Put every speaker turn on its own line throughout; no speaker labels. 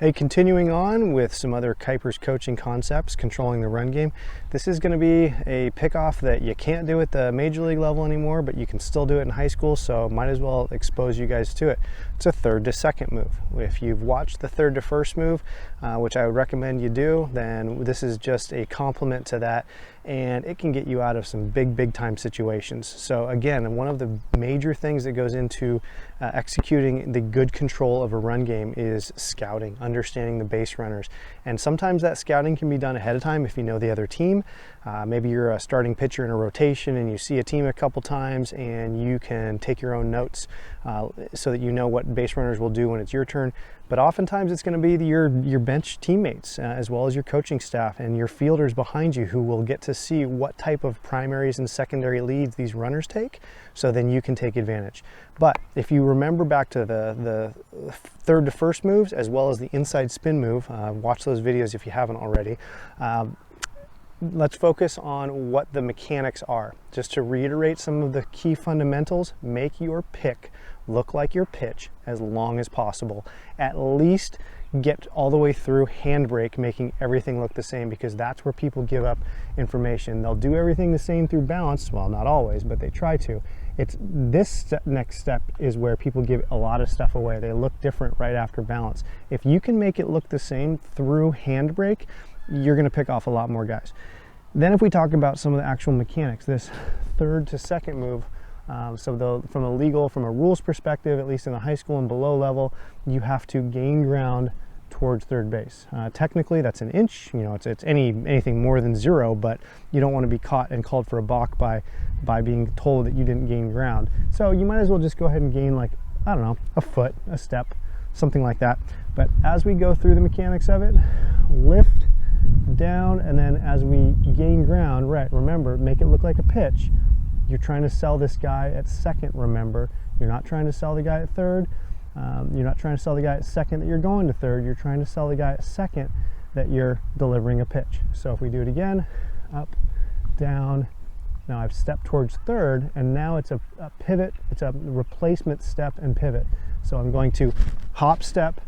Hey, continuing on with some other Kuiper's coaching concepts, controlling the run game. This is going to be a pickoff that you can't do at the major league level anymore, but you can still do it in high school, so might as well expose you guys to it. It's a third to second move. If you've watched the third to first move, which I would recommend you do, then this is just a complement to that, and it can get you out of some big time situations. So again, one of the major things that goes into executing the good control of a run game is scouting, understanding the base runners. And sometimes that scouting can be done ahead of time if you know the other team. Maybe you're a starting pitcher in a rotation and you see a team a couple times, and you can take your own notes so that you know what base runners will do when it's your turn. But oftentimes it's going to be your bench teammates as well as your coaching staff and your fielders behind you who will get to see what type of primaries and secondary leads these runners take, so then you can take advantage. But if you remember back to the third to first moves as well as the inside spin move, watch those videos if you haven't already. Let's focus on what the mechanics are. Just to reiterate some of the key fundamentals, make your pick look like your pitch as long as possible. At least get all the way through handbrake, making everything look the same, because that's where people give up information. They'll do everything the same through balance. Well, not always, but they try to. It's this next step is where people give a lot of stuff away. They look different right after balance. If you can make it look the same through handbrake, you're going to pick off a lot more guys. Then if we talk about some of the actual mechanics, this third to second move, from a rules perspective, at least in the high school and below level, you have to gain ground towards third base. Technically that's an inch, it's anything more than 0, but you don't want to be caught and called for a balk by being told that you didn't gain ground. So you might as well just go ahead and gain, like, I don't know, a foot, a step, something like that. But as we go through the mechanics of it, lift down, and then as we gain ground, right, remember, make it look like a pitch. You're trying to sell this guy at second, remember. You're not trying to sell the guy at third. You're not trying to sell the guy at second that you're going to third. You're trying to sell the guy at second that you're delivering a pitch. So if we do it again, up, down. Now I've stepped towards third, and now it's a pivot. It's a replacement step and pivot. So I'm going to hop, step,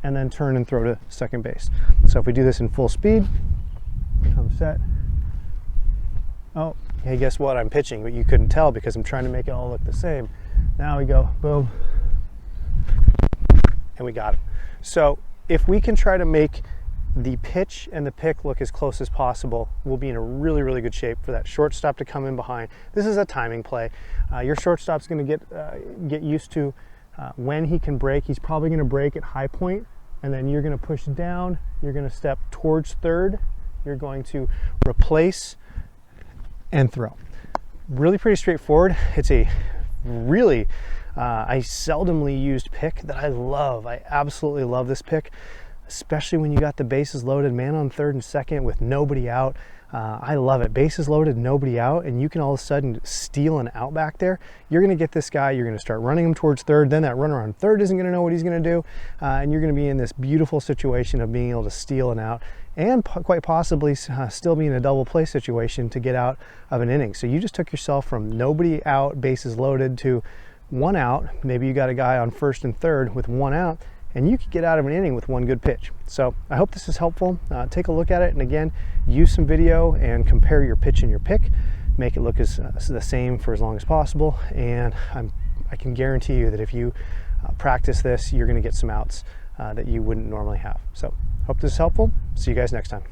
and then turn and throw to second base. So if we do this in full speed, I'm set. Oh, hey, guess what? I'm pitching, but you couldn't tell because I'm trying to make it all look the same. Now we go, boom, and we got it. So if we can try to make the pitch and the pick look as close as possible, we'll be in a really good shape for that shortstop to come in behind. This is a timing play. Your shortstop's going to get used to when he can break. He's probably going to break at high point, and then you're going to push down. You're going to step towards third. You're going to replace and throw. Really pretty straightforward. It's a really I seldomly used pick that I love. I absolutely love this pick, especially when you got the bases loaded, man on third and second with nobody out. I love it. Bases loaded, nobody out, and you can all of a sudden steal an out back there. You're going to get this guy, you're going to start running him towards third, then that runner on third isn't going to know what he's going to do, and you're going to be in this beautiful situation of being able to steal an out and quite possibly still be in a double play situation to get out of an inning. So you just took yourself from nobody out, bases loaded, to one out. Maybe you got a guy on first and third with one out, and you could get out of an inning with one good pitch. So I hope this is helpful. Take a look at it, and again, use some video and compare your pitch and your pick. Make it look as the same for as long as possible, and I can guarantee you that if you practice this, you're going to get some outs that you wouldn't normally have. So hope this is helpful. See you guys next time.